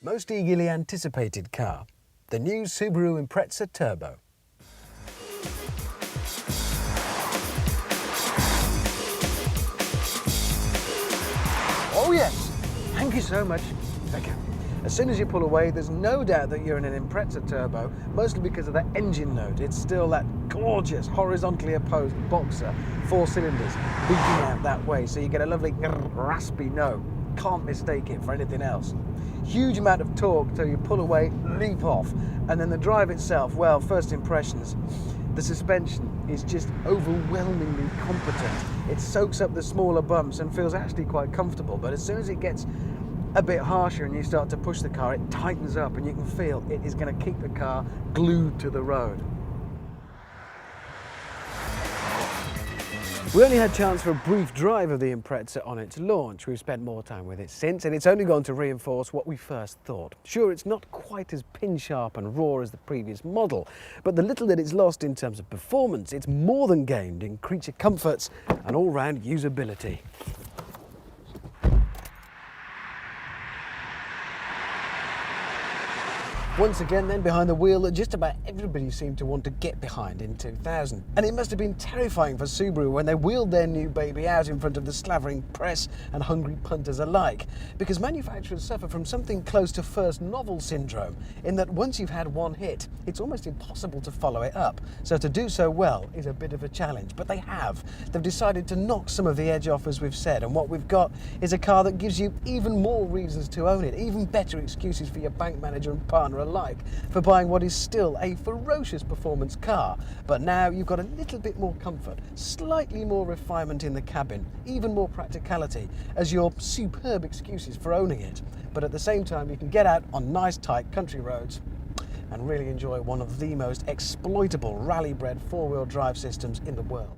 Most eagerly anticipated car, the new Subaru Impreza Turbo. Oh yes, thank you so much. Thank you. As soon as you pull away, there's no doubt that you're in an Impreza Turbo, mostly because of that engine note. It's still that gorgeous, horizontally opposed boxer, 4 cylinders, beating out that way, so you get a lovely raspy note. Can't mistake it for anything else. Huge amount of torque till you pull away, leap off, and then the drive itself, well, first impressions, the suspension is just overwhelmingly competent. It soaks up the smaller bumps and feels actually quite comfortable, but as soon as it gets a bit harsher and you start to push the car, it tightens up and you can feel it is going to keep the car glued to the road. We only had a chance for a brief drive of the Impreza on its launch. We've spent more time with it since, and it's only gone to reinforce what we first thought. Sure, it's not quite as pin-sharp and raw as the previous model, but the little that it's lost in terms of performance, it's more than gained in creature comforts and all-round usability. Once again then behind the wheel that just about everybody seemed to want to get behind in 2000. And it must have been terrifying for Subaru when they wheeled their new baby out in front of the slavering press and hungry punters alike, because manufacturers suffer from something close to first novel syndrome, in that once you've had one hit, it's almost impossible to follow it up. So to do so well is a bit of a challenge, but they have. They've decided to knock some of the edge off, as we've said, and what we've got is a car that gives you even more reasons to own it, even better excuses for your bank manager and partner alike for buying what is still a ferocious performance car. But now you've got a little bit more comfort, slightly more refinement in the cabin, even more practicality as your superb excuses for owning it. But at the same time, you can get out on nice tight country roads and really enjoy one of the most exploitable rally-bred 4-wheel drive systems in the world.